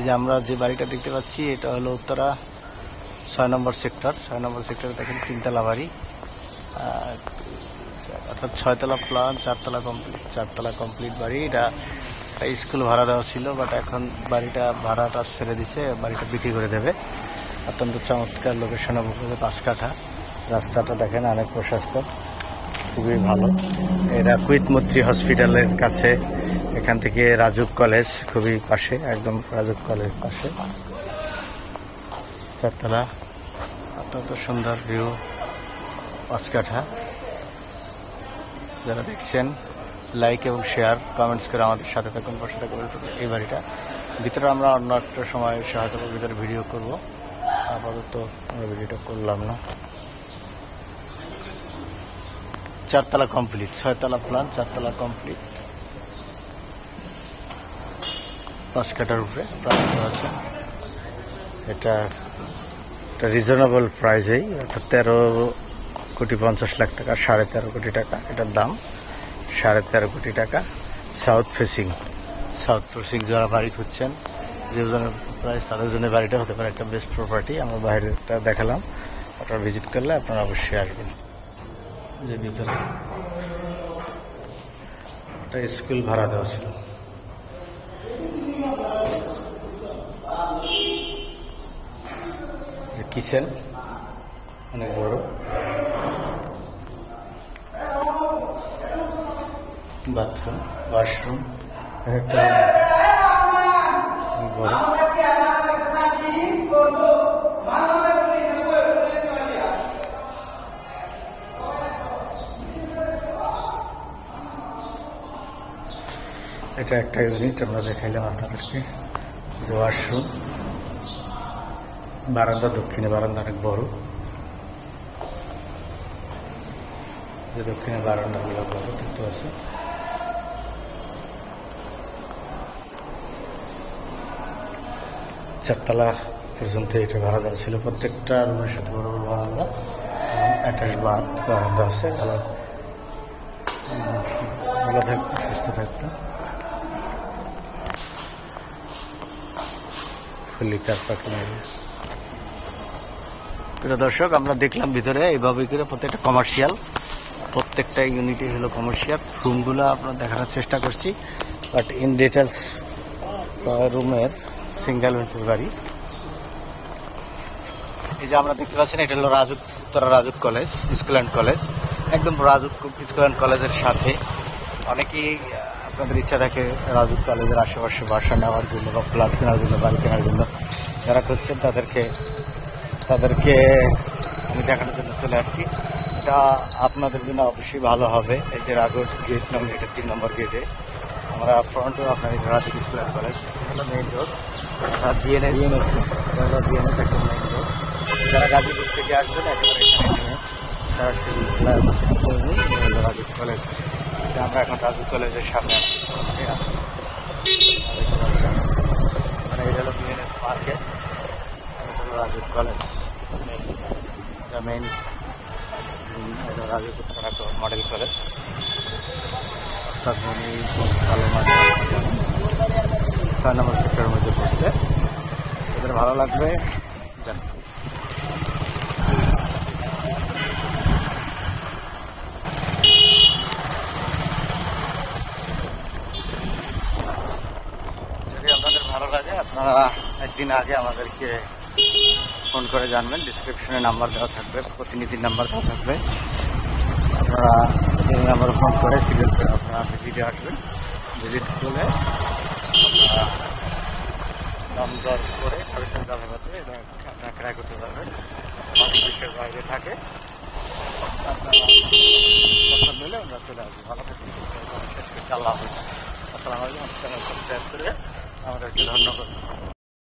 এই যে আমরা যে বাড়িটা দেখতে পাচ্ছি এটা হলো উত্তরা ৬ নম্বর সেক্টর। ৬ নম্বর সেক্টরে দেখেন ৩তলা বাড়ি, অর্থাৎ ৬তলা প্ল্যান, ৪তলা কমপ্লিট। ৪তলা কমপ্লিট বাড়ি। এটা স্কুল ভাড়া দেওয়া ছিল, বাট এখন বাড়িটা ভাড়াটা ছেড়ে দিছে, বাড়িটা বিক্রি করে দেবে। অত্যন্ত চমৎকার লোকেশন, অবশ্যই ৫ কাঠা। রাস্তাটা দেখেন অনেক প্রশস্ত, খুবই ভালো। এটা কুইত মৈত্রী হসপিটালের কাছে, এখান থেকে রাজুক কলেজ খুবই পাশে, একদম রাজুক কলেজ পাশে। ৪তলা, অত্যন্ত সুন্দর ভিউ, ৫ কাঠা। যারা দেখছেন লাইক এবং শেয়ার কমেন্টস করে আমাদের সাথে থাকুন, পাশে থাকুন। এই বাড়িটা ভিতরে আমরা অন্য একটা সময় হয়তো ভিতরে ভিডিও করব, আপাতত ভিডিওটা করলাম না। ৪তলা কমপ্লিট, ৬তলা প্ল্যান, ৪তলা কমপ্লিট, ৫ কাঠার উপরে প্রাপ্ত আছে। এটা রিজনেবল প্রাইসেই, অর্থাৎ ১৩,৫০,০০,০০০ টাকা, ১৩.৫ কোটি টাকা এটার দাম। ১৩.৫ কোটি টাকা। সাউথ ফেসিং যারা বাড়ি খুঁজছেন, যে প্রাইস তাদের জন্য বাড়িটা হতে পারে একটা বেস্ট প্রপার্টি। আমরা বাইরেটা দেখালাম, আপনারা ভিজিট করলে আপনারা অবশ্যই আসবেন। যে ভিতরে একটা স্কুল ভাড়া দেওয়া ছিল। যে কিচেন অনেক বড়, বাথরুম, ওয়াশরুম একটা বড়। এটা একটা ইউনিট আমরা দেখাইলাম আপনাদেরকে। ওয়াশরুম, বারান্দা, দক্ষিণে বারান্দা অনেক বড়। যে দক্ষিণে বারান্দাগুলো বড় দেখতে পাচ্ছি। চারতলা পর্যন্ত এটা ভাড়া দেওয়া ছিল। প্রত্যেকটা রুমের সাথে বড় বড় বারান্দা এবং অ্যাটাচ বারান্দা আছে। ভালো থাকবে, সুস্থ থাকবে। ফুলি কার পার্কিং এরিয়া। প্রিয় দর্শক, আমরা দেখলাম ভিতরে এইভাবে করে প্রত্যেকটা কমার্শিয়াল, প্রত্যেকটা ইউনিটই হলো কমার্শিয়াল। রুমগুলো আপনার দেখানোর চেষ্টা করছি, বাট ইন ডিটেলস রুমের সিঙ্গেল বেডরুম বাড়ি। এই যে আমরা দেখতে পাচ্ছেন, এটা হলো Uttara RAJUK college, school and college. একদম রাজুক স্কুল অ্যান্ড কলেজের সাথে। অনেকেই আপনাদের ইচ্ছা থাকে রাজুক কলেজের আশেপাশে বাসা নেওয়ার জন্য বা ফ্ল্যাট কেনার জন্য, বাড়ি কেনার জন্য। যারা করছেন তাদেরকে আমি দেখানোর জন্য চলে আসছি। এটা আপনাদের জন্য অবশ্যই ভালো হবে। এই যে রাজুক গেট নম্বর, এটা ৩ নম্বর গেটে আমরা ফ্রন্টে আপনার রাজুক স্কুল অ্যান্ড কলেজ, হলো মেইন রোড। বিএনএস একটা মেইন রোড। যারা গাজীপুর থেকে আসবেন একেবারে এখানে নেমে সরাসরি রাজুক কলেজ। আমরা এখন রাজুক কলেজের সামনে আছি। মানে এটা হলো বিএনএস মার্কেট, এটা হলো RAJUK college main, RAJUK model college. অর্থাৎ ভালো মাঝে ৬ নম্বর সেক্টরের মধ্যে পড়ছে। এদের ভালো লাগবে জান। যদি আপনাদের ভালো লাগে, আপনারা একদিন আগে আমাদেরকে ফোন করে জানবেন। ডিসক্রিপশনে নাম্বার দেওয়া থাকবে, প্রতিনিধির নাম্বার দেওয়া থাকবে। আপনারা এই নাম্বারে ফোন করে সিলেক্ট করে আপনারা ভিজিটে আসবেন। ভিজিট করলে আপনারা দাম দর করে খরচের দামের কাছে এটা আপনারা ক্রয় করতে পারবেন। অনেক দেশের বাইরে থাকে, আপনারা পছন্দ হলে আমরা চলে আসবো। ভালো থাকবেন, শেষ করছি। আল্লাহ হাফিজ, আসসালামু আলাইকুম। সাবস্ক্রাইব করে আমাদেরকে ধন্যবাদ।